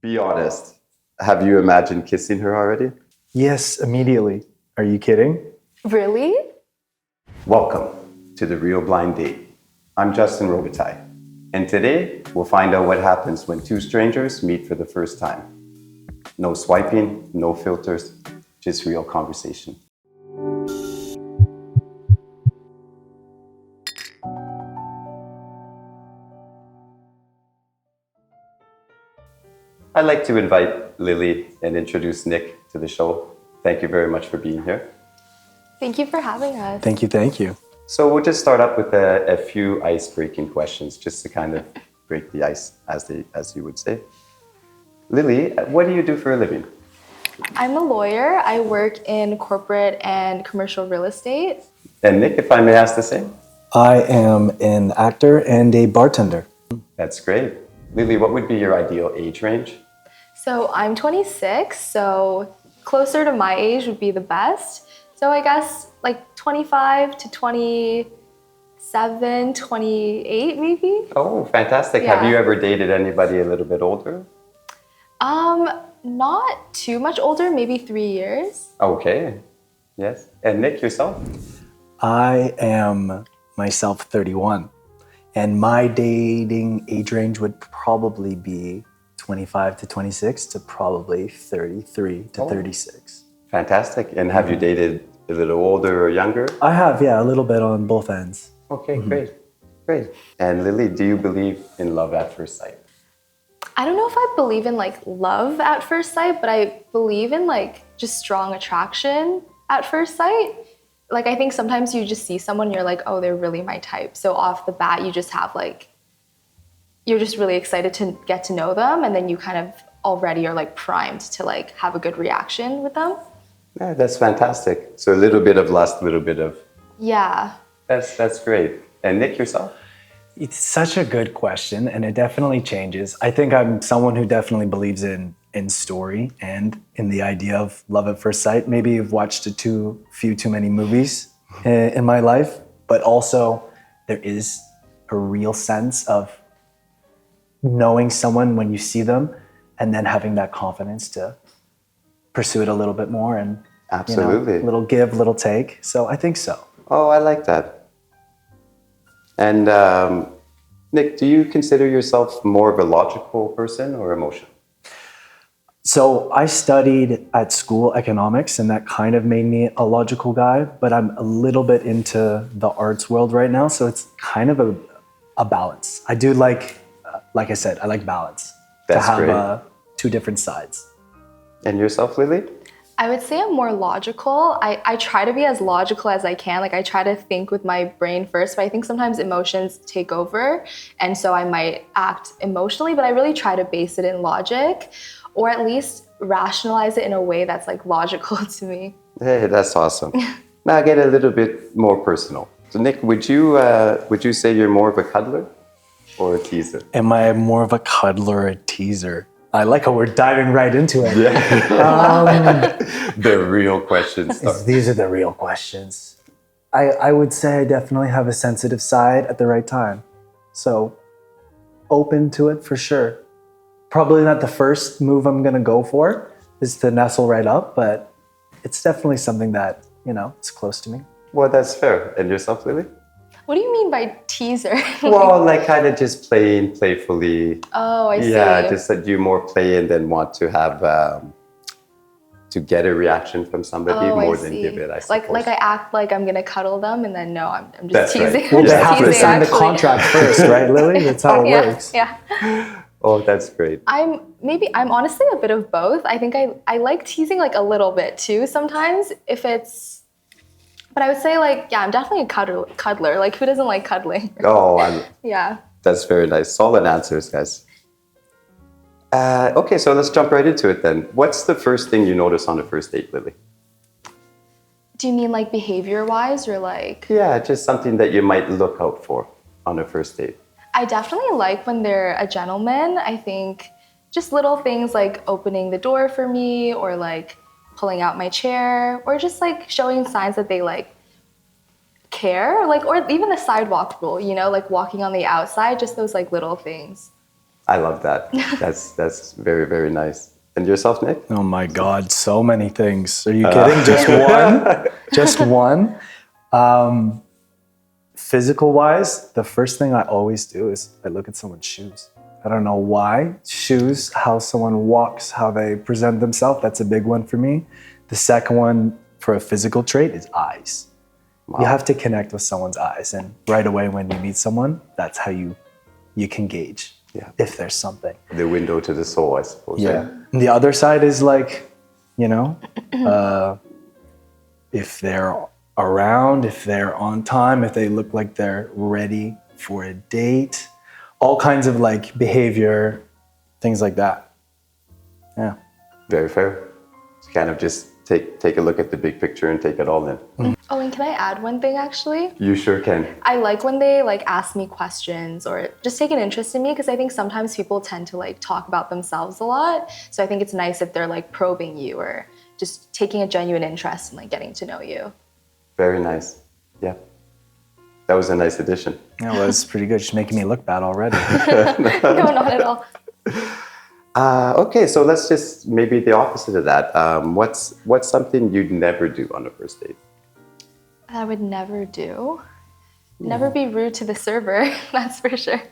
Be honest. Have you imagined kissing her already? Yes, immediately. Are you kidding? Really? Welcome to The Real Blind Date. I'm Justin Robitaille, and today we'll find out what happens when two strangers meet for the first time. No swiping, no filters, just real conversation. I'd like to invite Lily and introduce Nick to the show. Thank you very much for being here. Thank you for having us. Thank you, thank you. So we'll just start up with a few ice-breaking questions, just to kind of break the ice, as you would say. Lily, what do you do for a living? I'm a lawyer. I work in corporate and commercial real estate. And Nick, if I may ask the same? I am an actor and a bartender. That's great. Lily, what would be your ideal age range? So I'm 26, so closer to my age would be the best. So I guess like 25 to 27, 28 maybe. Oh, fantastic. Yeah. Have you ever dated anybody a little bit older? Not too much older, maybe 3 years. Okay. Yes. And Nick, yourself? I am myself 31, and my dating age range would probably be 25 to 26 to probably 33 to 36. Fantastic. And have you dated a little older or younger? I have, yeah, a little bit on both ends. Okay, great. Great. And Lily, do you believe in love at first sight? I don't know if I believe in like love at first sight, but I believe in like just strong attraction at first sight. Like I think sometimes you just see someone and you're like, oh, they're really my type. So off the bat, you just have like, you're just really excited to get to know them. And then you kind of already are like primed to like have a good reaction with them. Yeah, that's fantastic. So a little bit of lust, a little bit of... Yeah. That's great. And Nick, yourself? It's such a good question, and it definitely changes. I think I'm someone who definitely believes in story and in the idea of love at first sight. Maybe you've watched few too many movies in my life, but also there is a real sense of knowing someone when you see them and then having that confidence to pursue it a little bit more and Absolutely. Little give, little take. So I think so. Oh, I like that. And Nick, do you consider yourself more of a logical person or emotional? So I studied at school economics, and that kind of made me a logical guy, but I'm a little bit into the arts world right now, so it's kind of a balance. I do like I said, I like balance. That's to have great. Two different sides. And yourself, Lily? I would say I'm more logical. I try to be as logical as I can. Like I try to think with my brain first, but I think sometimes emotions take over. And so I might act emotionally, but I really try to base it in logic or at least rationalize it in a way that's like logical to me. Hey, that's awesome. Now I get a little bit more personal. So Nick, would you say you're more of a cuddler or a teaser? Am I more of a cuddler or a teaser? I like how we're diving right into it. The real questions. These are the real questions. I would say I definitely have a sensitive side at the right time. So open to it for sure. Probably not the first move I'm gonna go for is to nestle right up, but it's definitely something that, it's close to me. Well, that's fair. And yourself, Lily? What do you mean by teaser? Well, like kind of just playing playfully. Oh, I see. Yeah, just that you more play and then want to have to get a reaction from somebody more than give it. I suppose. Like I act like I'm gonna cuddle them, and then no, I'm just That's right. teasing. Well, I'm They just have to teasing, sign the actually. contract first, right, Lily? That's how it works. Yeah. Oh, that's great. I'm honestly a bit of both. I think I like teasing like a little bit too sometimes if it's. But I would say I'm definitely a cuddler. Like who doesn't like cuddling? Oh, Yeah. that's very nice. Solid answers, guys. Okay, so let's jump right into it then. What's the first thing you notice on a first date, Lily? Do you mean like behavior-wise or like? Yeah, just something that you might look out for on a first date. I definitely like when they're a gentleman. I think just little things like opening the door for me or like pulling out my chair or just like showing signs that they like care, like, or even the sidewalk rule, like walking on the outside, just those like little things. I love that. That's very, very nice. And yourself, Nick? Oh my God, so many things. Are you kidding? Just one? Just one? Physical wise, the first thing I always do is I look at someone's shoes. I don't know why. Shoes, how someone walks, how they present themselves, that's a big one for me. The second one for a physical trait is eyes. Wow. You have to connect with someone's eyes. And right away when you meet someone, that's how you can gauge if there's something. The window to the soul, I suppose. Yeah. Right? And the other side is like, if they're around, if they're on time, if they look like they're ready for a date, all kinds of like behavior, things like that. Yeah. Very fair. So kind of just take a look at the big picture and take it all in. Oh, and can I add one thing actually? You sure can. I like when they like ask me questions or just take an interest in me, because I think sometimes people tend to like talk about themselves a lot. So I think it's nice if they're like probing you or just taking a genuine interest in like getting to know you. Very nice. Yeah. That was a nice addition. That was pretty good. Just making me look bad already. No, not at all. Okay, so let's just maybe the opposite of that. What's something you'd never do on a first date? That I would never do. Never be rude to the server, that's for sure.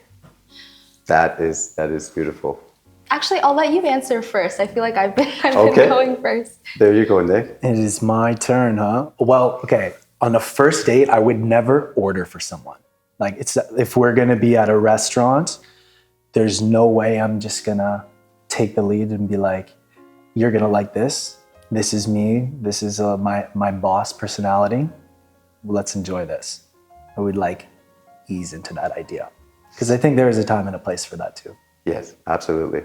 That is beautiful. Actually, I'll let you answer first. I feel like I've been going first. There you go, Nick. It is my turn, huh? Well, okay. On a first date, I would never order for someone. Like, if we're gonna be at a restaurant, there's no way I'm just gonna take the lead and be like, you're gonna like this. This is me. This is my boss personality. Let's enjoy this. I would like ease into that idea. Because I think there is a time and a place for that too. Yes, absolutely.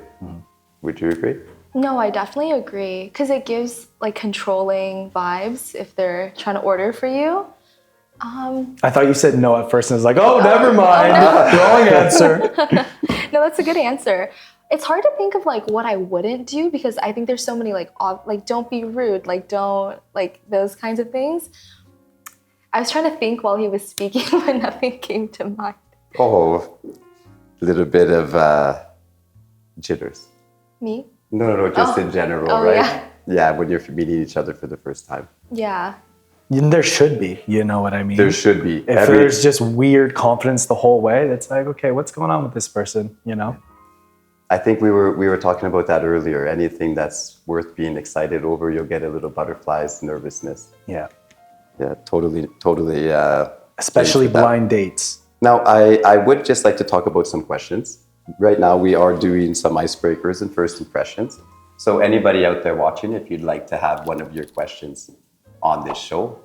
Would you agree? No, I definitely agree, because it gives like controlling vibes if they're trying to order for you. I thought you said no at first and I was like, oh, never mind. Wrong answer. No, that's a good answer. It's hard to think of like what I wouldn't do, because I think there's so many like don't be rude, like don't, like those kinds of things. I was trying to think while he was speaking, but nothing came to mind. Oh, a little bit of jitters. Me? No, just in general, Oh, right? yeah. Yeah, when you're meeting each other for the first time. Yeah. And there should be, you know what I mean? There should be. If there's just weird confidence the whole way, it's like, okay, what's going on with this person, you know? I think we were talking about that earlier. Anything that's worth being excited over, you'll get a little butterflies, nervousness. Yeah. Yeah, totally. Especially blind dates. Now, I would just like to talk about some questions. Right now, we are doing some icebreakers and first impressions. So anybody out there watching, if you'd like to have one of your questions on this show,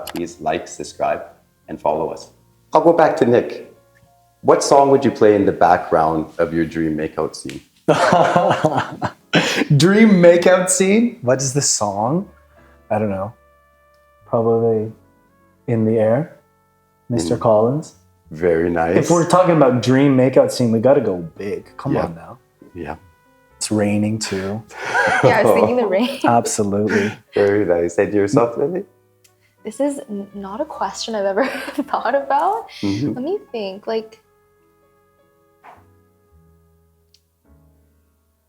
please like, subscribe, and follow us. I'll go back to Nick. What song would you play in the background of your dream makeout scene? Dream makeout scene? What is the song? I don't know. Probably In the Air, Mr. Collins. Very nice. If we're talking about dream makeout scene, we gotta go big. Come on now. Yeah. It's raining too. Yeah, I was thinking the rain. Absolutely. Very nice. And yourself, Lily? This is not a question I've ever thought about. Mm-hmm. Let me think. Like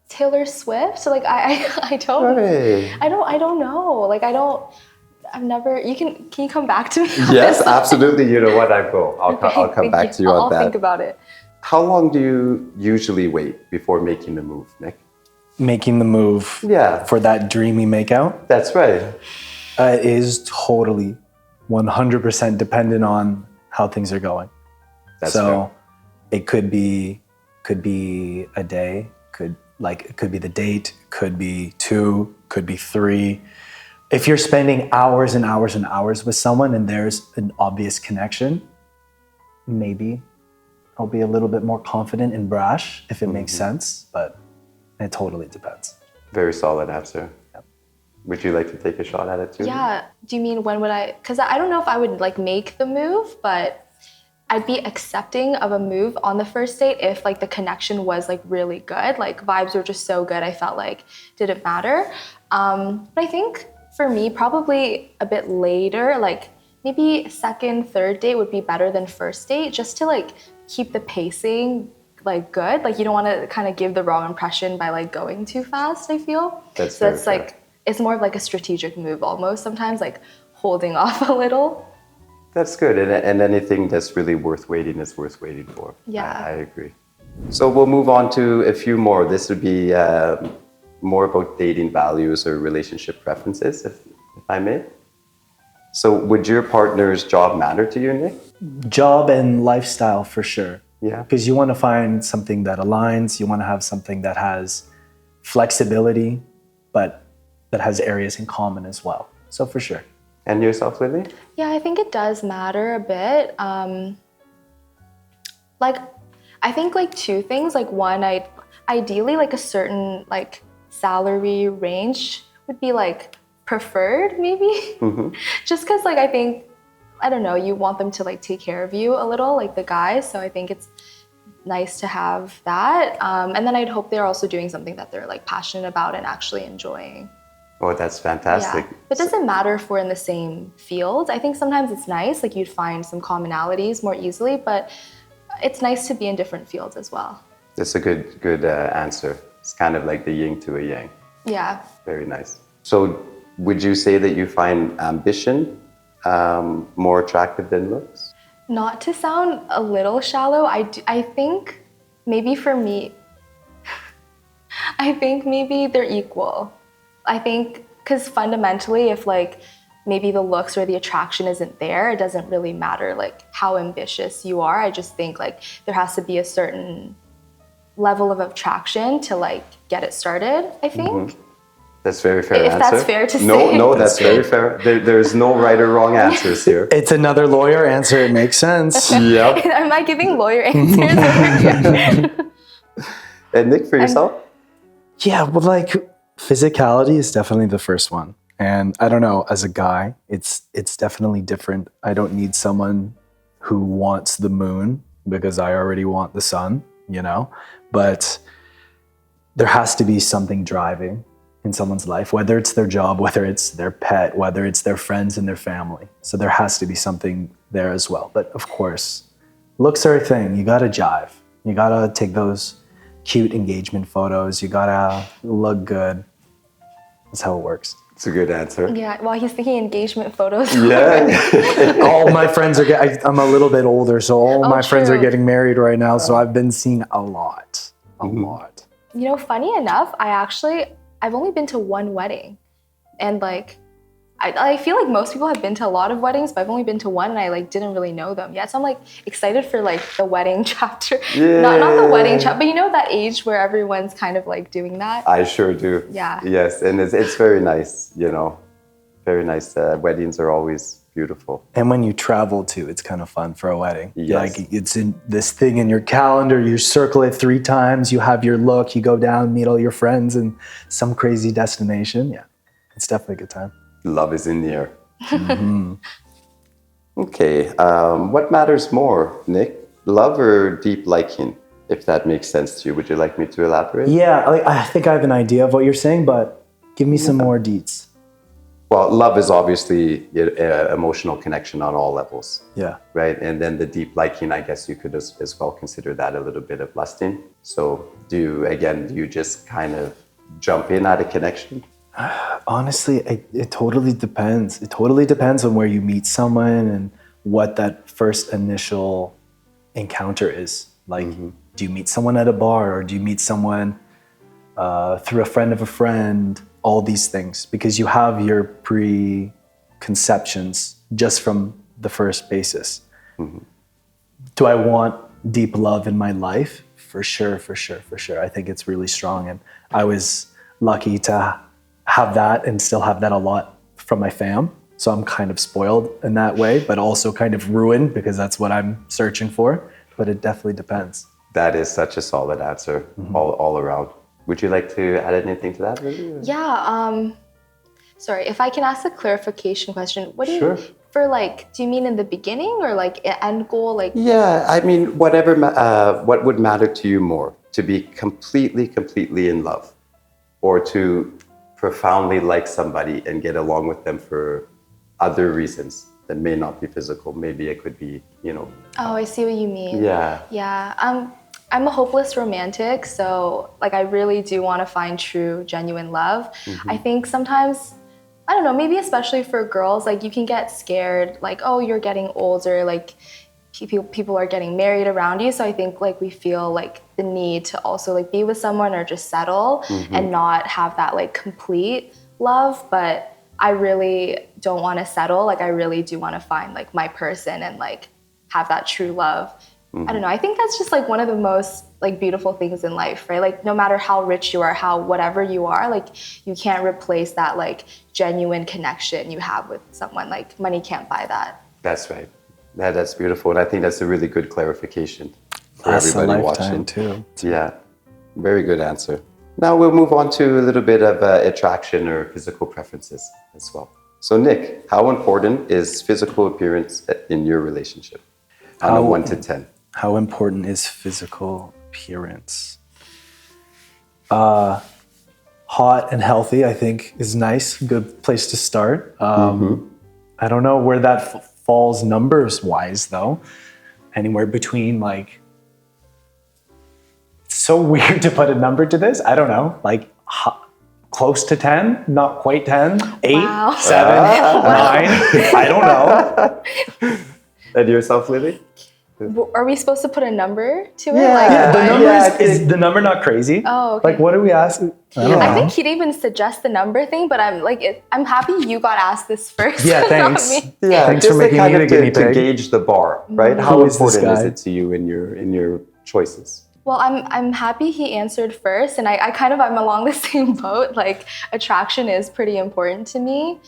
Taylor Swift. So like I don't Hey. I don't know. Like I've never. Can you come back to me? Yes, absolutely. You know what? I'll come back to you on that. I'll think about it. How long do you usually wait before making the move, Nick? Making the move for that dreamy makeout That's right. is totally 100% dependent on how things are going. That's so it could be a day, it could be the date, could be 2, could be 3. If you're spending hours and hours and hours with someone and there's an obvious connection, maybe I'll be a little bit more confident and brash if it makes sense, but it totally depends. Very solid answer. Yep. Would you like to take a shot at it too? Yeah. Do you mean when would I? Because I don't know if I would like make the move, but I'd be accepting of a move on the first date if like the connection was like really good. Like vibes were just so good. I felt like didn't matter. But I think for me, probably a bit later, like maybe second, third date would be better than first date, just to like keep the pacing like good. Like you don't want to kind of give the wrong impression by like going too fast, I feel. That's so very it's fair. like it's more of like a strategic move almost sometimes, like holding off a little. That's good. And anything that's really worth waiting is worth waiting for. Yeah. I agree. So we'll move on to a few more. This would be more about dating values or relationship preferences, if I may. So would your partner's job matter to you, Nick? Job and lifestyle for sure. Yeah. Because you want to find something that aligns. You want to have something that has flexibility, but that has areas in common as well. So for sure. And yourself, Lily? Yeah, I think it does matter a bit. Like, I think like two things. Like one, ideally like a certain like salary range would be like preferred, maybe. Just because like I think, I don't know, you want them to like take care of you a little, like the guys. So I think it's nice to have that. And then I'd hope they're also doing something that they're like passionate about and actually enjoying. Oh, that's fantastic. Yeah. But it doesn't matter if we're in the same field. I think sometimes it's nice, like you'd find some commonalities more easily, but it's nice to be in different fields as well. That's a good answer. It's kind of like the yin to a yang. Yeah. Very nice. So would you say that you find ambition more attractive than looks? Not to sound a little shallow, I think maybe for me, I think maybe they're equal. I think because fundamentally, if like maybe the looks or the attraction isn't there, it doesn't really matter like how ambitious you are. I just think like there has to be a certain level of attraction to like get it started, I think. That's very fair If answer. that's fair to say. No, that's very fair. There's no right or wrong answers here. It's another lawyer answer. It makes sense. Yep. Am I giving lawyer answers over here? And Nick, for yourself? Yeah, well, like physicality is definitely the first one. And I don't know, as a guy, it's definitely different. I don't need someone who wants the moon because I already want the sun, you know? But there has to be something driving in someone's life, whether it's their job, whether it's their pet, whether it's their friends and their family. So there has to be something there as well. But of course, looks are a thing. You gotta jive. You gotta take those cute engagement photos. You gotta look good. That's how it works. It's a good answer. Yeah, while he's thinking engagement photos. Yeah. All my friends are I'm a little bit older, so all my friends are true. getting married right now. So I've been seeing a lot. You know, funny enough, I've only been to one wedding. And like, I feel like most people have been to a lot of weddings, but I've only been to one and I like didn't really know them yet. So I'm like excited for like the wedding chapter. Yeah. Not the wedding chapter, but you know that age where everyone's kind of like doing that? I sure do. Yeah. Yes, and it's very nice, you know. Very nice. Weddings are always beautiful. And when you travel too, it's kind of fun for a wedding. Yes. Like it's in this thing in your calendar, you circle it 3 times, you have your look, you go down, meet all your friends in some crazy destination. Yeah, it's definitely a good time. Love is in the air. Okay, what matters more, Nick? Love or deep liking? If that makes sense to you, would you like me to elaborate? Yeah, I think I have an idea of what you're saying, but give me some more deets. Well, love is obviously emotional connection on all levels, Yeah. right? And then the deep liking, I guess you could as well consider that a little bit of lusting. So do you just kind of jump in at a connection? Honestly, it totally depends. It totally depends on where you meet someone and what that first initial encounter is. Like, do you meet someone at a bar or do you meet someone through a friend of a friend? All these things, because you have your preconceptions just from the first basis. Do I want deep love in my life? For sure. I think it's really strong. And I was lucky to have that and still have that a lot from my fam. So I'm kind of spoiled in that way, but also kind of ruined because that's what I'm searching for. But it definitely depends. That is such a solid answer all around. Would you like to add anything to that, Lily? Yeah, sorry, if I can ask a clarification question. What do you, Sure. for like, do you mean in the beginning or like end goal? Like, Yeah, I mean, whatever. What would matter to you more? To be completely in love, or to profoundly like somebody and get along with them for other reasons that may not be physical? Maybe it could be, oh, I see what you mean. Yeah. Yeah. I'm a hopeless romantic, so like I really do want to find true, genuine love. I think sometimes, I don't know, maybe especially for girls, like you can get scared, like, oh, you're getting older, like people are getting married around you. So I think like we feel like the need to also like be with someone or just settle and not have that like complete love. But I really don't want to settle. Like I really do want to find like my person and like have that true love. I don't know. I think that's just like one of the most like beautiful things in life, right? Like no matter how rich you are, how whatever you are, like you can't replace that like genuine connection you have with someone. Like money can't buy that. That's right. That's beautiful. And I think that's a really good clarification for Lasts a everybody lifetime, watching. too. Yeah, very good answer. Now we'll move on to a little bit of attraction or physical preferences as well. So Nick, how important is physical appearance in your relationship on a 1 to 10? How important is physical appearance? Hot and healthy, I think, is nice. Good place to start. I don't know where that falls numbers-wise, though. Anywhere between, like... It's so weird to put a number to this. I don't know. Like, close to 10? Not quite 10? 8? Wow. 7? 9? I don't know. And yourself, Lily? Are we supposed to put a number to it? Yeah. Like, Yeah, the what? number is the number not crazy? Oh, okay. Like, what do we ask? I don't know. I think he didn't even suggest the number thing, but I'm like, I'm happy you got asked this first. Yeah, not thanks. me. Yeah, Thanks just for making kind me of the guinea to pig. gauge the bar, right? How Who is this important is guy? it to you in your choices? Well, I'm happy he answered first, and I'm along the same boat. Like attraction is pretty important to me.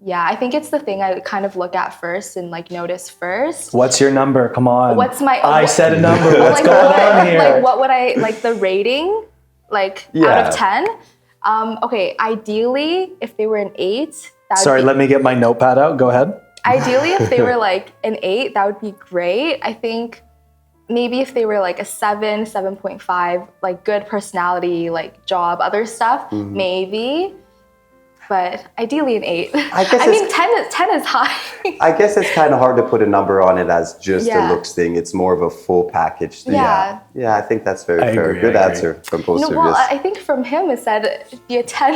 Yeah, I think it's the thing I kind of look at first and like notice first. What's your number? Come on. What's my? I said a number. What's like, going on here? Like what would I like the rating? Like out Yeah. of 10? Okay, ideally if they were an 8, that would Sorry, be, let me get my notepad out. Go ahead. ideally if they were like an 8, that would be great. I think maybe if they were like a 7, 7.5, like good personality, like job, other stuff, maybe. But ideally an 8. I guess I mean 10 is high. I guess it's kind of hard to put a number on it as just Yeah. a looks thing. It's more of a full package thing. Yeah. Yeah, I think that's very I fair. agree, Good I agree. answer from both No, of well, you. I think from him it said be a 10.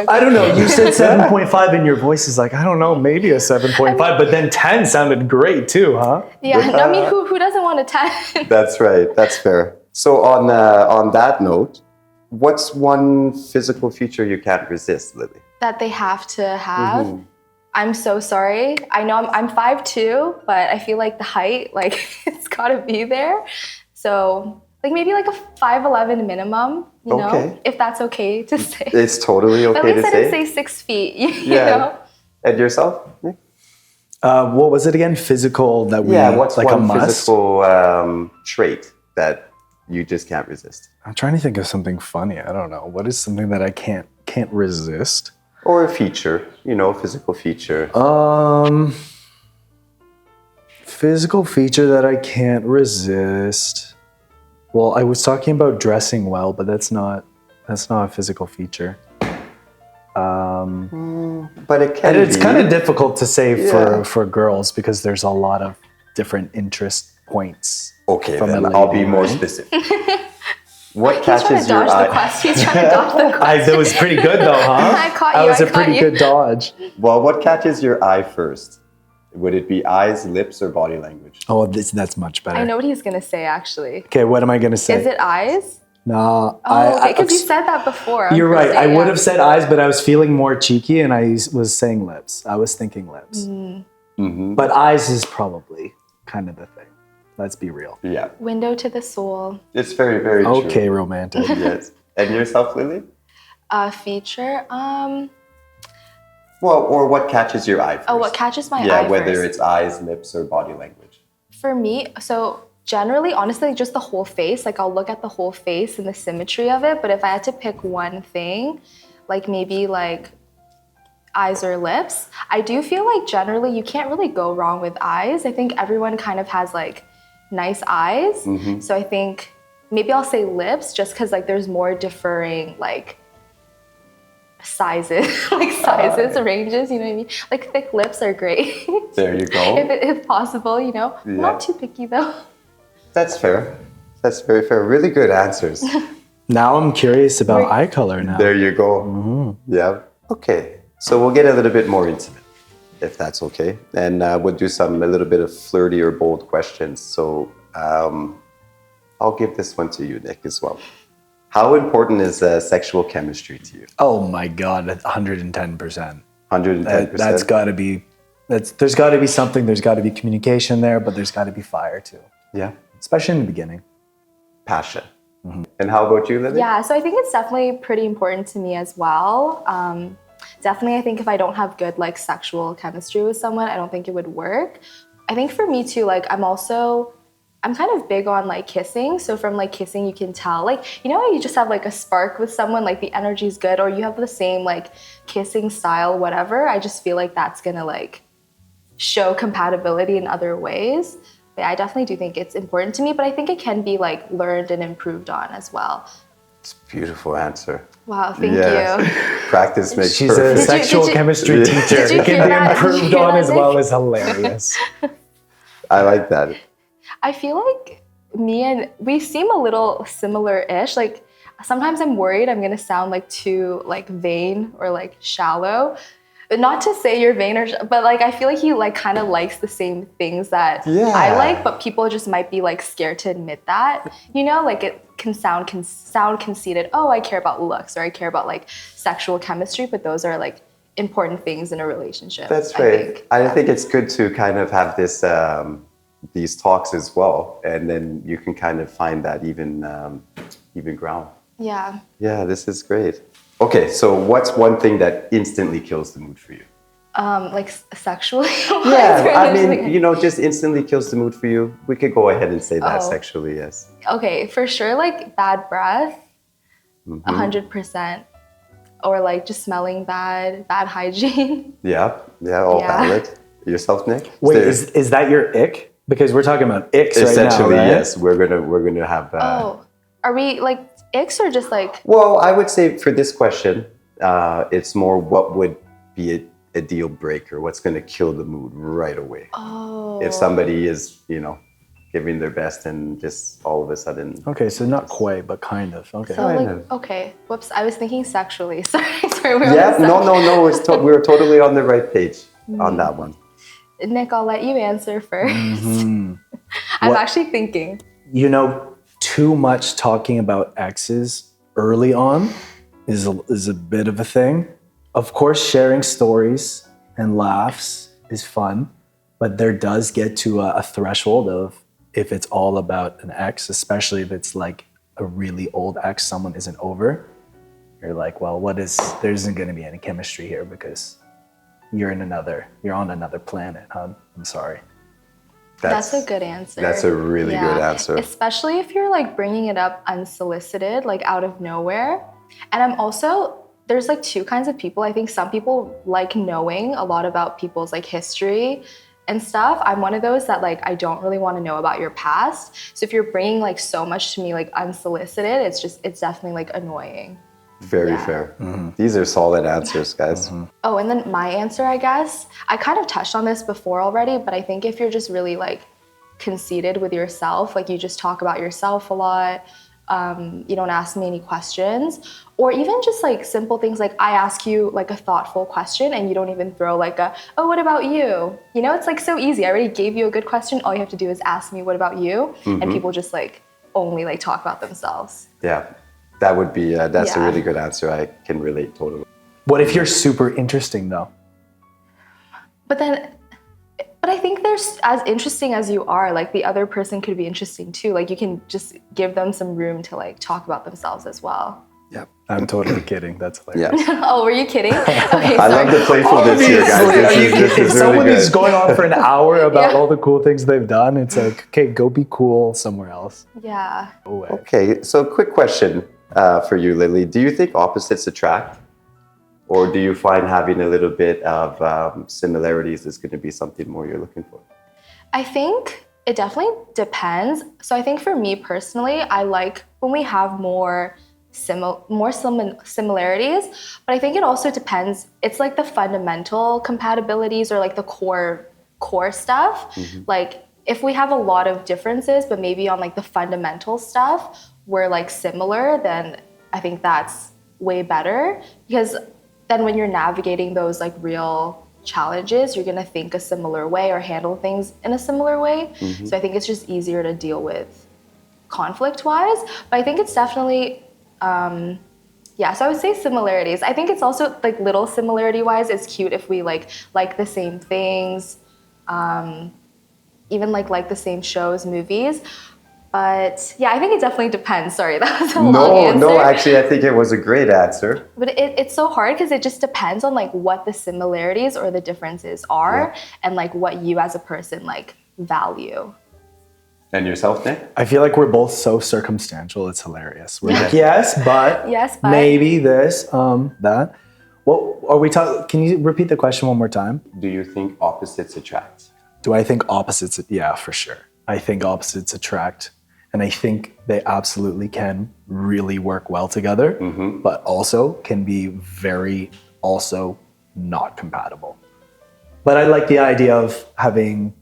I don't know. You said 7.5 and your voice is like, I don't know, maybe a 7.5, but then 10 sounded great too, huh? Yeah, no, I mean, who doesn't want a 10? That's right. That's fair. So on that note, what's one physical feature you can't resist, Lily? That they have to have. I'm so sorry. I know I'm 5'2", but I feel like the height, like it's gotta be there. So like maybe like a 5'11" minimum, you know, Okay. if that's okay to say. It's totally But okay at least to I didn't say. say 6 feet, you Yeah. know? And yourself? Nick? What was it again? Physical that we Yeah, what's like a one must? physical trait that you just can't resist? I'm trying to think of something funny. I don't know. What is something that I can't resist? Or a feature, physical feature. Physical feature that I can't resist. Well, I was talking about dressing well, but that's not a physical feature. But it can And it's be. kind of difficult to say Yeah. for girls because there's a lot of different interest points. Okay, from then a I'll lady, be more right? specific. What He's trying to catches your dodge the eye? question. He's trying to dodge the question. That was pretty good though, huh? I caught That you, was I a pretty caught you. good dodge. Well, what catches your eye first? Would it be eyes, lips, or body language? Oh, that's much better. I know what he's gonna say actually. Okay, what am I gonna say? Is it eyes? No. Oh, okay, because you said that before. on You're right. Thursday, I would yeah. have said eyes, but I was feeling more cheeky and I was saying lips. I was thinking lips. Mm-hmm. But eyes is probably kind of the thing. Let's be real. Yeah, Window to the soul. it's very, very true. Okay, romantic. Yes. And yourself, Lily? Feature. Well, or what catches your eye first? Oh, what catches my Yeah, eye whether first? it's eyes, lips, or body language. For me, so generally, honestly, just the whole face. Like I'll look at the whole face and the symmetry of it. But if I had to pick one thing, like maybe like eyes or lips, I do feel like generally you can't really go wrong with eyes. I think everyone kind of has like nice eyes. So I think maybe I'll say lips just because like there's more differing like sizes, ranges, you know what I mean? Like thick lips are great. There you go. if possible, you know. Yeah. Not too picky though. That's fair. That's very fair. Really good answers. Now I'm curious about eye color now. There you go. Yeah. Okay. So we'll get a little bit more intimate, if that's okay. And we'll do a little bit of flirty or bold questions. So I'll give this one to you, Nick, as well. How important is sexual chemistry to you? Oh my God, 110%. 110%? That's got to be, there's got to be something, there's got to be communication there, but there's got to be fire too. Yeah. Especially in the beginning. Passion. And how about you, Lily? Yeah, so I think it's definitely pretty important to me as well. Definitely, I think if I don't have good like sexual chemistry with someone, I don't think it would work. I think for me too, like I'm kind of big on like kissing. So from like kissing, you can tell, like, you know, you just have like a spark with someone, like the energy's good, or you have the same like kissing style, whatever. I just feel like that's gonna like show compatibility in other ways. But I definitely do think it's important to me, but I think it can be like learned and improved on as well. It's a beautiful answer. Wow, thank Yes. you. Practice makes She's perfect. a sexual chemistry teacher. Did you It can hear be that? improved Did you hear on that, as well Nick? as hilarious. I like that. I feel like we seem a little similar-ish. Like sometimes I'm worried I'm gonna sound like too like vain or like shallow. Not to say you're vain, but like I feel like he like kind of likes the same things that I like, but people just might be like scared to admit that. You know, like it can sound conceited. Oh, I care about looks, or I care about like sexual chemistry, but those are like important things in a relationship. That's right. I think it's good to kind of have this these talks as well, and then you can kind of find that even ground. Yeah. Yeah, this is great. Okay, so what's one thing that instantly kills the mood for you? Like sexually. Yeah, I mean, you know, just instantly kills the mood for you. We could go ahead and say that sexually, yes. Okay, for sure, like bad breath, 100%. Or like just smelling bad hygiene. Yeah, all valid. Yourself, Nick? Wait, is that your ick? Because we're talking about icks right now, essentially, right? yes. We're gonna have. Are we like icks or just like? Well, I would say for this question, it's more what would be a deal breaker. What's going to kill the mood right away? Oh. If somebody is, you know, giving their best and just all of a sudden. Okay, so not quite, but kind of. Okay. So like, okay, whoops, I was thinking sexually. Sorry. No. We're totally on the right page on that one. Nick, I'll let you answer first. I'm actually thinking. You know, too much talking about exes early on is a bit of a thing. Of course, sharing stories and laughs is fun, but there does get to a threshold of if it's all about an ex, especially if it's like a really old ex someone isn't over, you're like, well, there isn't going to be any chemistry here because you're on another planet. I'm sorry. That's a good answer. That's a really good answer. Especially if you're like bringing it up unsolicited, like out of nowhere. And there's like two kinds of people. I think some people like knowing a lot about people's like history and stuff. I'm one of those that like, I don't really want to know about your past. So if you're bringing like so much to me, like unsolicited, it's definitely like annoying. Very fair. These are solid answers, guys. Oh, and then my answer, I guess, I kind of touched on this before already, but I think if you're just really like conceited with yourself, like you just talk about yourself a lot, you don't ask me any questions, or even just like simple things like I ask you like a thoughtful question and you don't even throw like oh, what about you? You know, it's like so easy. I already gave you a good question. All you have to do is ask me, what about you? And people just like only like talk about themselves. Yeah. That would be, that's a really good answer. I can relate totally. What if you're super interesting though? But I think there's, as interesting as you are, like the other person could be interesting too. Like you can just give them some room to like talk about themselves as well. Yeah, I'm totally kidding. That's hilarious. Yeah. Oh, were you kidding? Okay, I love the playfulness here, guys. This If is someone really is good. going on for an hour about all the cool things they've done, it's like, okay, go be cool somewhere else. Yeah. Go away. Okay, so quick question for you, Lily. Do you think opposites attract? Or do you find having a little bit of similarities is going to be something more you're looking for? I think it definitely depends. So I think for me personally, I like when we have more similarities, but I think it also depends. It's like the fundamental compatibilities or like the core stuff. Like if we have a lot of differences, but maybe on like the fundamental stuff, we're like similar, then I think that's way better, because then when you're navigating those like real challenges, you're gonna think a similar way or handle things in a similar way. So I think it's just easier to deal with conflict-wise. But I think it's definitely, yeah, so I would say similarities. I think it's also like little similarity-wise, it's cute if we like the same things, even like the same shows, movies. But yeah, I think it definitely depends. Sorry, that was a long answer. No, actually, I think it was a great answer. But it's so hard because it just depends on like what the similarities or the differences are, and like what you as a person like value. And yourself, Nick? I feel like we're both so circumstantial. It's hilarious. We're like, yes, but maybe this, that. What are we talking? Can you repeat the question one more time? Do you think opposites attract? Do I think opposites? Yeah, for sure. I think opposites attract. And I think they absolutely can really work well together, but also can be very also not compatible. But I like the idea of having,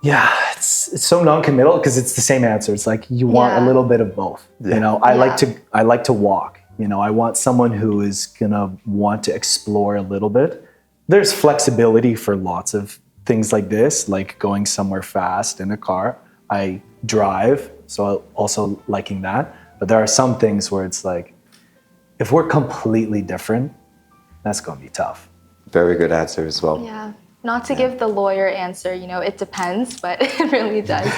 it's so non-committal because it's the same answer. It's like you want a little bit of both. You know, I like to walk. You know, I want someone who is gonna want to explore a little bit. There's flexibility for lots of things like this, like going somewhere fast in a car. I drive, so also liking that. But there are some things where it's like, if we're completely different, that's gonna be tough. Very good answer as well. Yeah. Not to give the lawyer answer, you know, it depends, but it really does.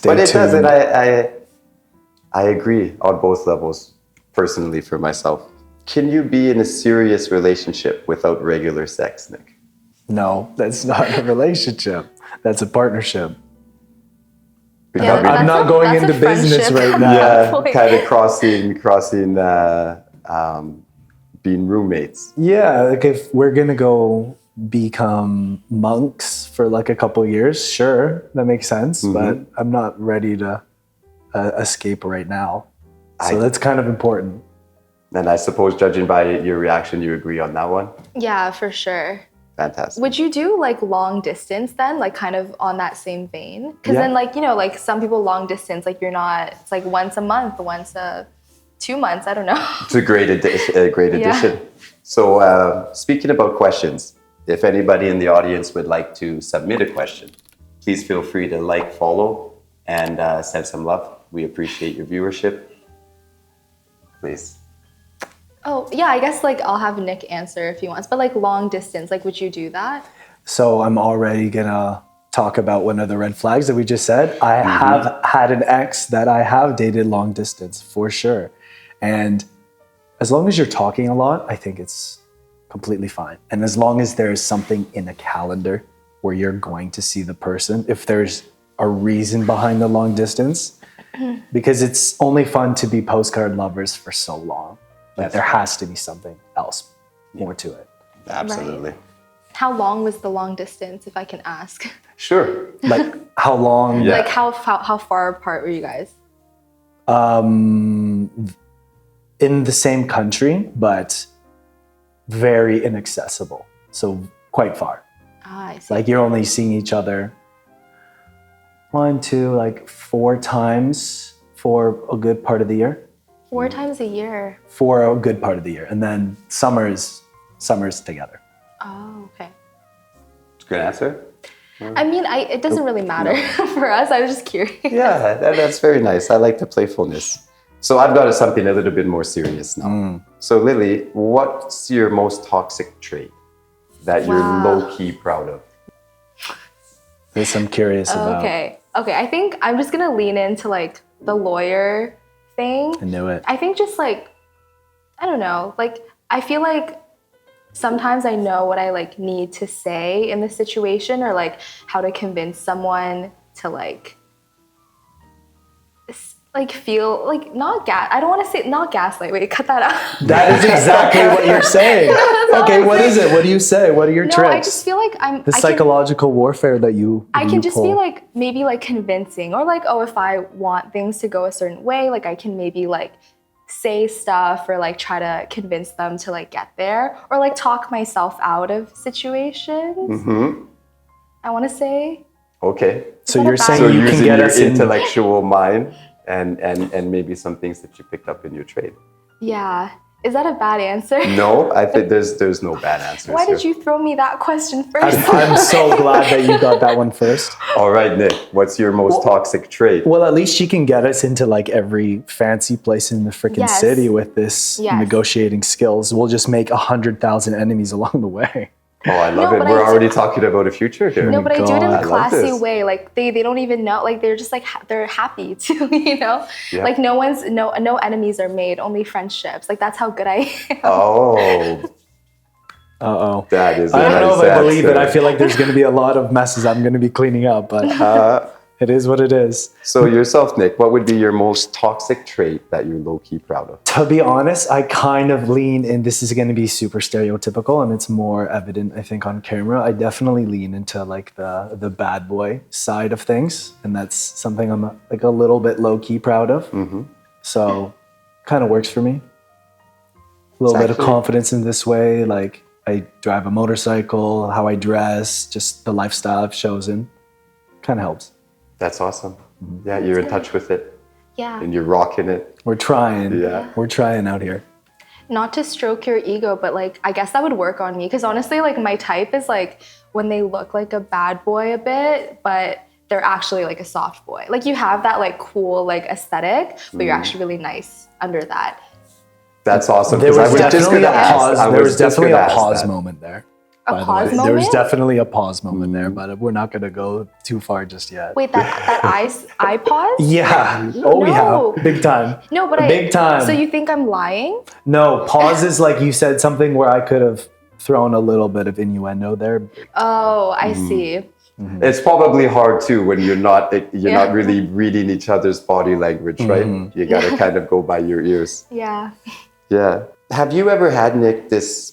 But it does, and I agree on both levels, personally for myself. Can you be in a serious relationship without regular sex, Nick? No, that's not a relationship. That's a partnership. Yeah, I'm not going into business right now. Yeah, kind of crossing, being roommates. Yeah, like if we're gonna go become monks for like a couple years, sure, that makes sense. But I'm not ready to escape right now. So that's kind of important. And I suppose, judging by your reaction, you agree on that one? Yeah, for sure. Fantastic. Would you do like long distance then, like kind of on that same vein? Because then like, you know, like some people long distance, like you're not, it's like once a month, once a 2 months, I don't know. It's a great addition. So speaking about questions, if anybody in the audience would like to submit a question, please feel free to like, follow, and send some love. We appreciate your viewership. Please. Oh, yeah, I guess like I'll have Nick answer if he wants, but like long distance, like would you do that? So I'm already gonna talk about one of the red flags that we just said. I have had an ex that I have dated long distance for sure. And as long as you're talking a lot, I think it's completely fine. And as long as there's something in a calendar where you're going to see the person, if there's a reason behind the long distance, because it's only fun to be postcard lovers for so long. Like there has to be something else more to it. Absolutely. Right. How long was the long distance, if I can ask? Sure. Like how long? Like how far apart were you guys? In the same country, but very inaccessible. So quite far. Ah, I see. Like you're only seeing each other 1, 2, like 4 times for a good part of the year. 4 times a year. For a good part of the year. And then summers together. Oh, okay. Good answer. I mean, it doesn't really matter for us. I was just curious. Yeah, that's very nice. I like the playfulness. So I've got something a little bit more serious now. So Lily, what's your most toxic trait that you're low-key proud of? This I'm curious about. Okay, I think I'm just gonna lean into like the lawyer thing. I knew it. I think just like, I don't know, like I feel like sometimes I know what I like need to say in the situation, or like how to convince someone to like feel like I don't want to say not gaslight. Wait, cut that out. That is exactly what you're saying. Okay, what is it? What do you say? What are your tricks? I just feel like I'm the psychological warfare that you I can just pull. be like maybe like convincing, or like, oh, if I want things to go a certain way, like I can maybe like say stuff or like try to convince them to like get there, or like talk myself out of situations. I want to say. Okay. So that you're a bad- saying So you can using get your us in. intellectual mind and maybe some things that you picked up in your trade. Yeah. Is that a bad answer? No, I think there's no bad answers Why here. did you throw me that question first? I'm so glad that you got that one first. All right, Nick, what's your most toxic trait? Well, at least she can get us into like every fancy place in the freaking Yes. city with this Yes. negotiating skills. We'll just make 100,000 enemies along the way. Oh, I love No, it. but We're I already talking about a future here. No, but I do it in God. a I love classy this. way. Like they don't even know. Like they're just like they're happy to, you know. Yeah. Like no enemies are made, only friendships. Like that's how good I am. Oh, Uh-oh. that is a I don't know nice if I believe it. answer. I feel like there's going to be a lot of messes I'm going to be cleaning up, but it is what it is. So yourself, Nick, what would be your most toxic trait that you're low-key proud of? To be honest, I kind of lean in. This is going to be super stereotypical, and it's more evident, I think, on camera. I definitely lean into like the bad boy side of things, and that's something I'm like a little bit low-key proud of. So, kind of works for me. A little bit of actually- confidence in this way. Like I drive a motorcycle, how I dress, just the lifestyle I've chosen, kind of helps. That's awesome. Yeah, you're in touch with it Yeah. and you're rocking it. We're trying. Yeah. We're trying out here. Not to stroke your ego, but like I guess that would work on me because honestly, like my type is like when they look like a bad boy a bit, but they're actually like a soft boy. Like you have that like cool like aesthetic, but you're actually really nice under that. That's awesome. There 'cause was I was just definitely gonna a ask- pause. I There was just definitely gonna a ask pause that. moment there. A by the pause way. There was moment? definitely a pause moment there, but we're not going to go too far just yet. Wait, that eye pause? Yeah. Oh, No. yeah. Big time. No, but Big time. So you think I'm lying? No, pause is like you said something where I could have thrown a little bit of innuendo there. Oh, I see. It's probably hard too when you're not Yeah. not really reading each other's body language, right? You gotta kind of go by your ears. Yeah. Yeah. Have you ever had, Nick, this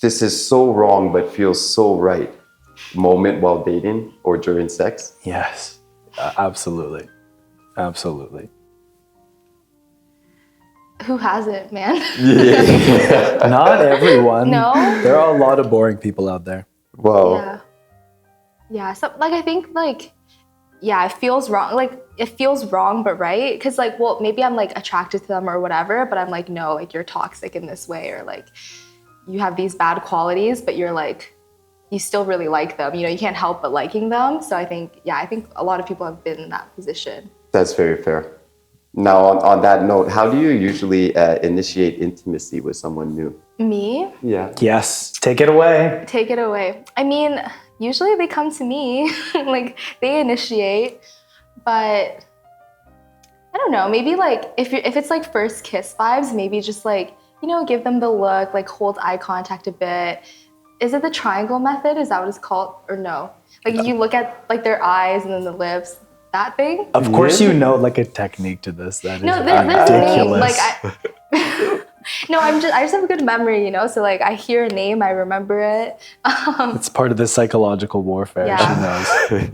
is so wrong but feels so right moment while dating or during sex? Yes. Absolutely. Absolutely. Who hasn't, man? Not everyone. No? There are a lot of boring people out there. Well, Yeah. Yeah. So like I think like yeah, it feels wrong. Like it feels wrong, but right? Because like, well, maybe I'm like attracted to them or whatever, but I'm like, no, like you're toxic in this way, or like you have these bad qualities, but you're like, you still really like them. You know, you can't help but liking them. So I think, yeah, I think a lot of people have been in that position. that's very fair. Now, on that note, how do you usually initiate intimacy with someone new? Me? Yeah. Yes. Take it away. Take it away. I mean, usually they come to me, like they initiate, but I don't know, maybe like if it's like first kiss vibes, maybe just like, you know, give them the look, like hold eye contact a bit. Is it the triangle method? Is that what it's called? Or no? Like you look at like their eyes and then the lips, that thing? Of course, you know like a technique to this. That is No, there's a name. ridiculous. Like I just have a good memory, you know? So like I hear a name, I remember it. It's part of the psychological warfare. Yeah. She knows.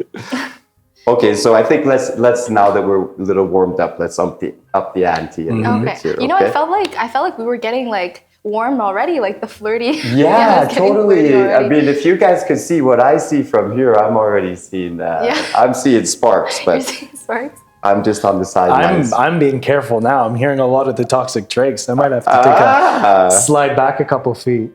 Okay, so I think let's now that we're a little warmed up, let's up the ante. And Okay. here, You know, okay? I felt like we were getting like warm already, like the flirty. Yeah, it was getting totally. flirty I already. mean, if you guys could see what I see from here, I'm already seeing that. Yeah. I'm seeing sparks, You're but seeing sparks? I'm just on the sidelines. I'm being careful now. I'm hearing a lot of the toxic traits. I might have to take a slide back a couple feet.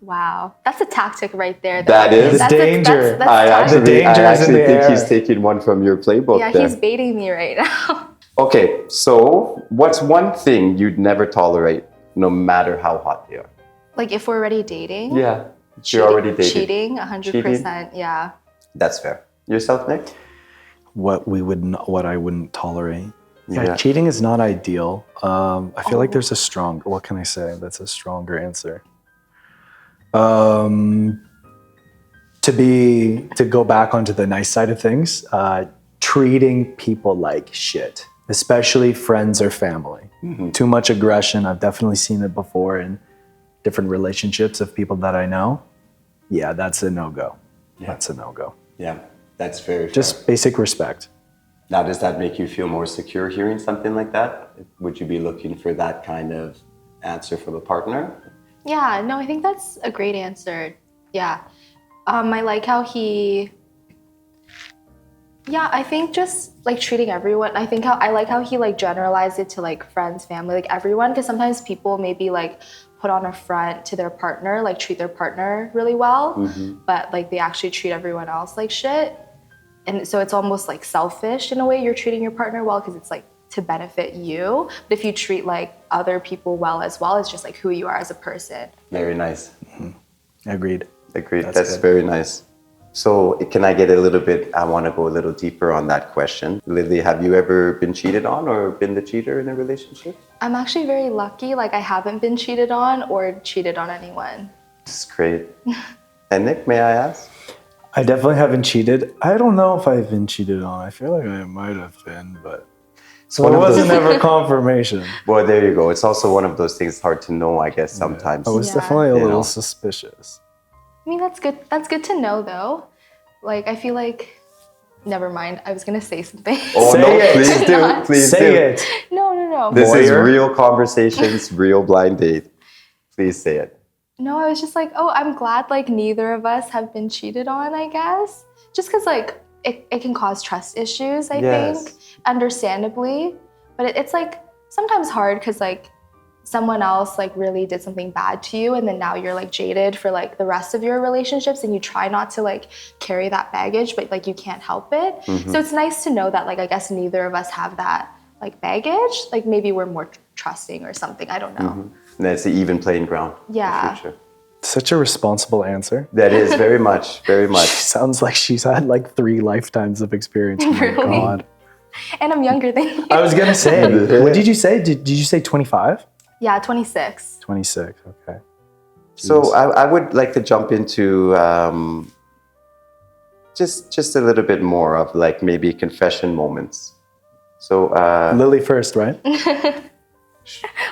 Wow, that's a tactic right there. though. That is. That's The danger. That's I tactic. actually, danger I is in actually the think air. he's taking one from your playbook Yeah, there. he's baiting me right now. Okay, so what's one thing you'd never tolerate, no matter how hot they are? Like if we're already dating. Yeah, if you're already dating. Cheating, 100%. Yeah. That's fair. Yourself, Nick? What I wouldn't tolerate. Yeah, Yeah. cheating is not ideal. I feel like there's a strong. What can I say? That's a stronger answer. To go back onto the nice side of things, treating people like shit, especially friends or family. Too much aggression. I've definitely seen it before in different relationships of people that I know. Yeah, that's a no-go. Yeah. That's a no-go. Yeah, that's very fair. Just basic respect. Now, does that make you feel more secure hearing something like that? Would you be looking for that kind of answer from a partner? Yeah, no, I think that's a great answer. Yeah. I like how he, yeah, I think just like treating everyone. I like how he like generalized it to like friends, family, like everyone. Because sometimes people maybe like put on a front to their partner, like treat their partner really well, but like they actually treat everyone else like shit. And so it's almost like selfish in a way. You're treating your partner well because it's like to benefit you. But if you treat like other people well as well, it's just like who you are as a person. Very nice. Agreed. Agreed. That's That's good. very nice. So can I get a little bit, I want to go a little deeper on that question. Lily, have you ever been cheated on or been the cheater in a relationship? I'm actually very lucky. Like I haven't been cheated on or cheated on anyone. This is great. And Nick, may I ask? I definitely haven't cheated. I don't know if I've been cheated on. I feel like I might have been, but so one it of those- wasn't ever confirmation. Well, there you go. It's also one of those things hard to know, I guess, sometimes. I was Yeah. definitely a You little know. suspicious. I mean, that's good. That's good to know though. Like I feel like, never mind. I was gonna say something. Oh, Say no, it. please do. Not. Please Say do. it. No. This is Lawyer. real conversations, real blind date. Please say it. No, I was just like, oh, I'm glad like neither of us have been cheated on, I guess. Just because like it can cause trust issues, I Yes. think, understandably. But it's like sometimes hard because like someone else like really did something bad to you and then now you're like jaded for like the rest of your relationships and you try not to like carry that baggage, but like you can't help it. So it's nice to know that like I guess neither of us have that like baggage. Like maybe we're more trusting or something. I don't know. And it's an even playing ground. Yeah. For sure. Such a responsible answer. That is very much, very much. Sounds like she's had like 3 lifetimes of experience. Oh my Really? God. And I'm younger than you. I was gonna say, what did you say? Did you say 25? Yeah, 26. 26. Okay. So I would like to jump into just a little bit more of like maybe confession moments. So Lily first, right?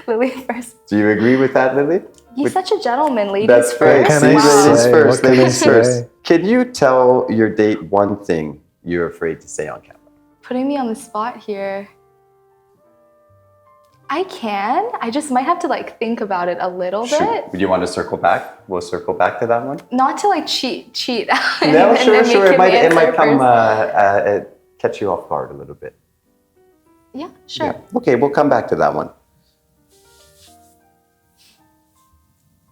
Lily first. do you agree with that, Lily? He's such a gentleman. Ladies That's great. first. Can I See, say? ladies first, What can I ladies first. say? Can you tell your date one thing you're afraid to say on camera? Putting me on the spot here. I can. I just might have to like think about it a little bit. Do you want to circle back? We'll circle back to that one. Not to like cheat. and- No, and sure, then sure. make It him might answer come first. catch you off guard a little bit. Yeah, sure. Yeah. Okay, we'll come back to that one.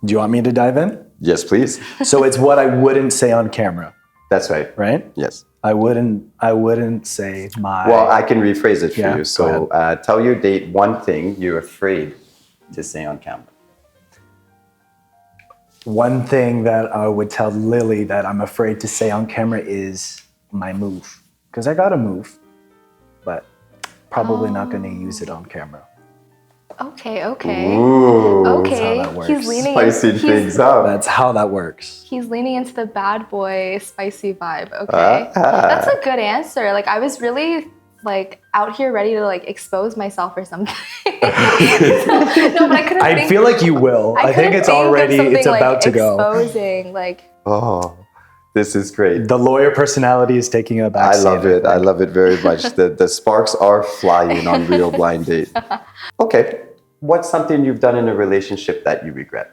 Do you want me to dive in? Yes, please. So it's what I wouldn't say on camera, That's right. right? Yes. I wouldn't say my. Well, I can rephrase it for Yeah, you. go So tell your date one thing you're afraid to say on camera. One thing that I would tell Lily that I'm afraid to say on camera is my move. Because I got a move, but probably not going to use it on camera. Okay. Okay. Ooh, Okay. how that works. He's leaning. Spicing things up. That's how that works. He's leaning into the bad boy spicy vibe. Okay. That's a good answer. Like I was really like out here ready to like expose myself or something. No, but I couldn't I think. feel like you will. I think couldn't it's think of already, it's something, about to go. Exposing, like, Oh, this is great. The lawyer personality is taking a back I seat, love it. I think. love it very much. The sparks are flying on Real Blind Date. Okay. What's something you've done in a relationship that you regret?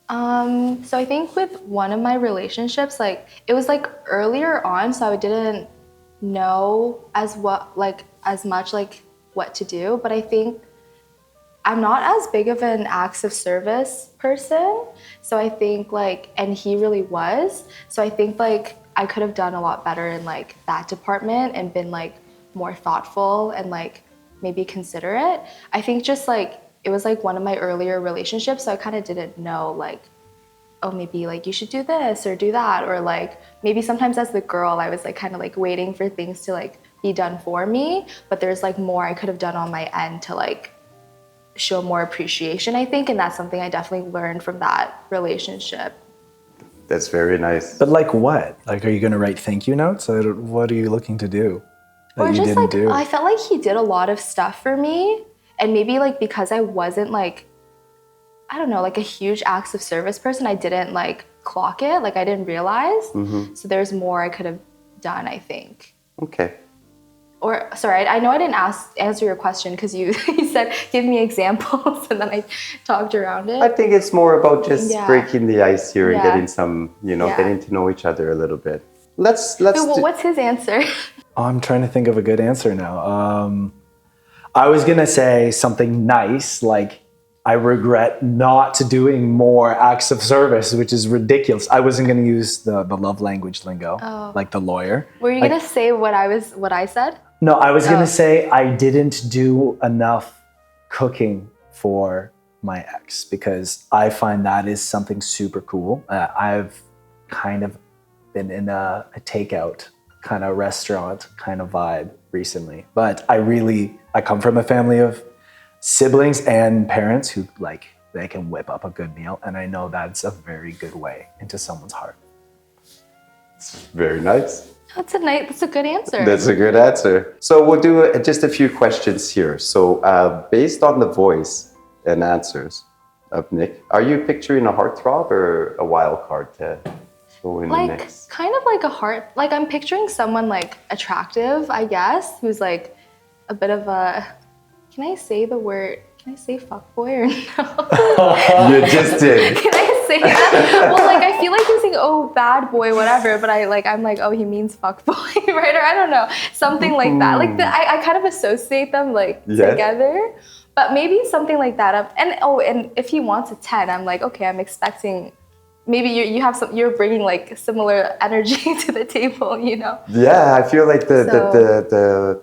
So I think with one of my relationships, like it was like earlier on, so I didn't know as much like what to do. But I think I'm not as big of an acts of service person. So I think like, and he really was. So I think like I could have done a lot better in like that department and been like more thoughtful and like maybe considerate. I think just like, it was like one of my earlier relationships. So I kind of didn't know like, oh, maybe like you should do this or do that. Or like, maybe sometimes as the girl, I was like kind of like waiting for things to like be done for me. But there's like more I could have done on my end to like show more appreciation, I think. And that's something I definitely learned from that relationship. That's very nice. But like what? Like, are you going to write thank you notes? Or what are you looking to do that Or you just didn't like, do? I felt like he did a lot of stuff for me. And maybe like because I wasn't like, I don't know, like a huge acts of service person, I didn't like clock it. Like I didn't realize. So there's more I could have done, I think. Okay. Or sorry, I know I didn't answer your question because you you said give me examples and then I talked around I it. think it's more about just Yeah. breaking the ice here and Yeah. getting some, Yeah. getting to know each other a little bit. Let's Wait, well, what's his answer? Oh, I'm trying to think of a good answer now. I was gonna say something nice, like I regret not doing more acts of service, which is ridiculous. I wasn't gonna use the love language lingo, like the lawyer. Were you Like, gonna say what I said? No, I was gonna say I didn't do enough cooking for my ex because I find that is something super cool. I've kind of been in a takeout kind of restaurant kind of vibe recently, but I come from a family of siblings and parents who like they can whip up a good meal, and I know that's a very good way into someone's heart. Very nice. That's a good answer. That's a good answer. So we'll do just a few questions here. So based on the voice and answers of Nick, are you picturing a heartthrob or a wild card to go in the Like mix? kind of like a heart. Like I'm picturing someone like attractive, I guess, who's like a bit of a. Can I say the word? Can I say fuckboy or no? You just did. Can I say that? Well, like I feel like he's saying, oh, bad boy, whatever. But I'm like, oh, he means fuckboy, right? Or I don't know, something like that. Like I kind of associate them like Yes. together. But maybe something like that. And if he wants a 10, I'm like, okay, I'm expecting. Maybe you're bringing like similar energy to the table, you know? Yeah, I feel like So- the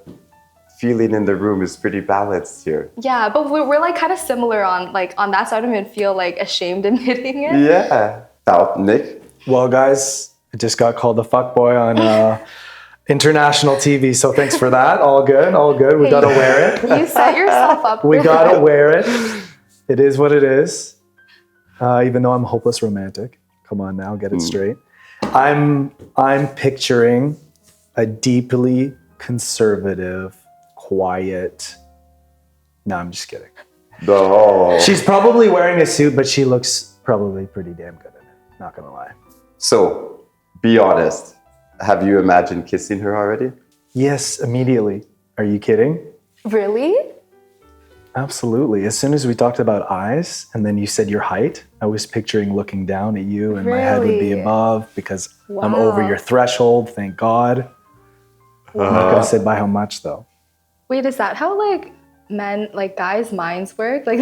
feeling in the room is pretty balanced here. Yeah, but we're like kind of similar on that, so I don't even feel like ashamed admitting it. Yeah. Now, Nick, Well, guys, I just got called a fuckboy on international TV, so thanks for that. All good, all good. We gotta wear it. You set yourself up. We for gotta that. wear it. It is what it is. Even though I'm hopeless romantic. Come on now, get it straight. I'm picturing a deeply conservative, quiet. No, I'm just kidding. oh. She's probably wearing a suit, but she looks probably pretty damn good in it. Not gonna lie. So, be honest. Have you imagined kissing her already? Yes, immediately. Are you kidding? Really? Absolutely. As soon as we talked about eyes and then you said your height, I was picturing looking down at you and my head would be Really? above because I'm Wow. over your threshold, thank God. I'm not gonna say by how much though. Wait, is that how guys' minds work? Like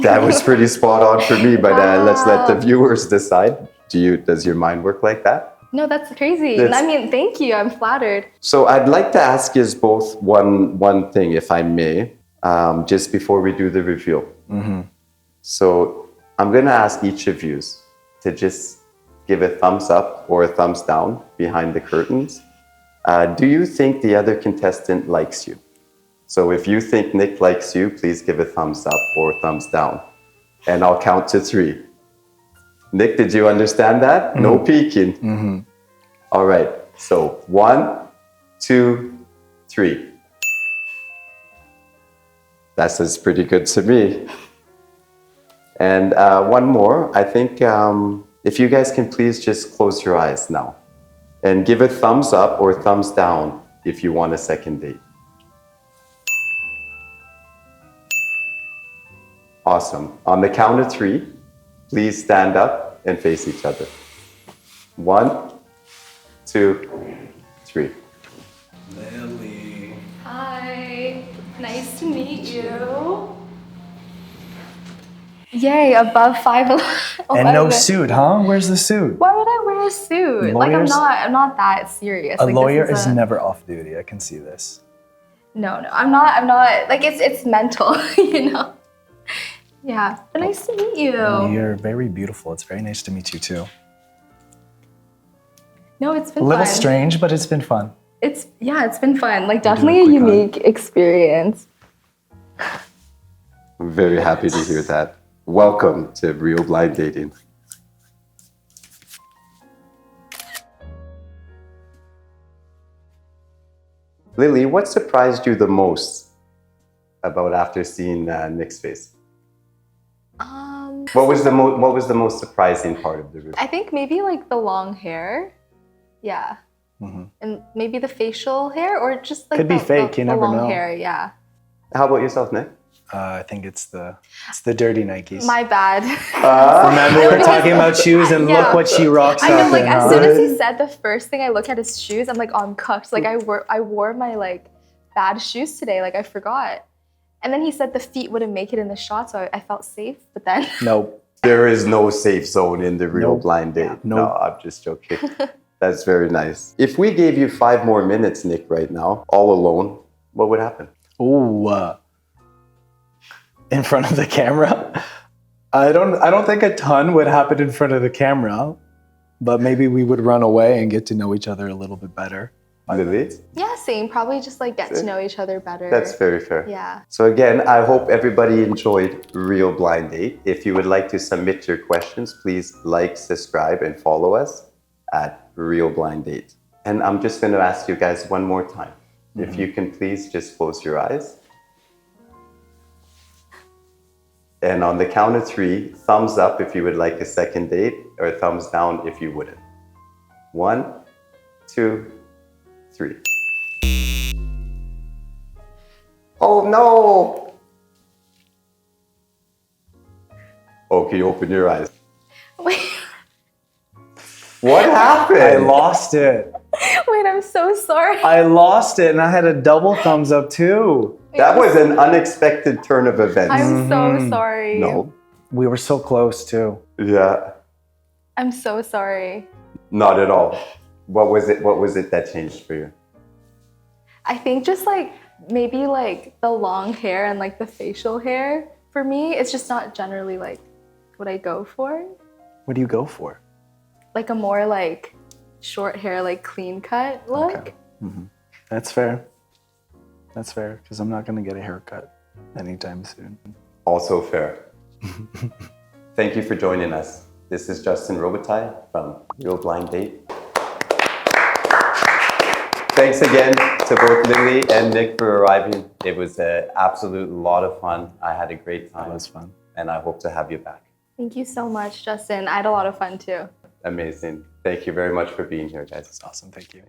That was pretty spot on for me, but let's let the viewers decide. Does your mind work like that? No, that's crazy. That's- I mean, thank you. I'm flattered. So I'd like to ask you both one thing, if I may, just before we do the reveal. So I'm going to ask each of you to just give a thumbs up or a thumbs down behind the curtains. Do you think the other contestant likes you? So if you think Nick likes you, please give a thumbs up or thumbs down. And I'll count to 3. Nick, did you understand that? No peeking. All right. So 1, 2, 3. That says pretty good to me. And one more. I think if you guys can please just close your eyes now and give a thumbs up or thumbs down if you want a second date. Awesome. On the count of 3, please stand up and face each other. 1, 2, 3. Lily. Hi. Nice to meet you. Yay, above 5'11". And no suit, huh? Where's the suit? Why would I wear a suit? Like Lawyers- I'm not that serious. A Like, lawyer this is never off duty. I can see this. No, I'm not like it's mental, you know. Yeah. But nice to meet you. You're very beautiful. It's very nice to meet you too. No, it's been A little fun. strange, but it's been fun. It's been fun. Like do a definitely a quick hug. unique experience. I'm very happy to hear that. Welcome to Real Blind Dating. Lily, what surprised you the most about after seeing Nick's face? What was the most surprising part of the review? I think maybe like the long hair. Yeah. And maybe the facial hair or just like Could be fake, you the never long know. hair, yeah. How about yourself, Nick? I think it's the dirty Nikes. My bad. Remember, we're talking about shoes, and Yeah. look what she rocks I know, up like, in, as huh? soon as he said the first thing I look at his shoes, I'm like, oh, I'm cooked. Like, I wore my, like, bad shoes today. Like, I forgot. And then he said the feet wouldn't make it in the shot, so I felt safe. But then... Nope. There is no safe zone in the real Nope. blind date. Yeah. No, Nope. I'm just joking. That's very nice. If we gave you 5 more minutes, Nick, right now, all alone, what would happen? Ooh, in front of the camera? I don't think a ton would happen in front of the camera, but maybe we would run away and get to know each other a little bit better. Lily? Yeah, same. Probably just, like, get to know each other better. That's very fair. Yeah. So again, I hope everybody enjoyed Real Blind Date. If you would like to submit your questions, please like, subscribe, and follow us at Real Blind Date. And I'm just going to ask you guys one more time. If you can please just close your eyes. And on the count of 3, thumbs up if you would like a second date, or thumbs down if you wouldn't. 1, 2, 3. Oh no! Okay, open your eyes. Wait, What happened? I lost it. wait, I'm so sorry. I lost it, and I had a double thumbs up too. That was an unexpected turn of events. I'm so sorry. No. We were so close too. Yeah. I'm so sorry. Not at all. What was it that changed for you? I think just like maybe like the long hair and like the facial hair for me, it's just not generally like what I go for. What do you go for? Like a more like short hair, like clean cut look. Okay. That's fair. That's fair, because I'm not going to get a haircut anytime soon. Also fair. Thank you for joining us. This is Justin Robitaille from Real Blind Date. Thanks again to both Lily and Nick for arriving. It was an absolute lot of fun. I had a great time. That was fun. And I hope to have you back. Thank you so much, Justin. I had a lot of fun too. Amazing. Thank you very much for being here, guys. That's awesome. Thank you.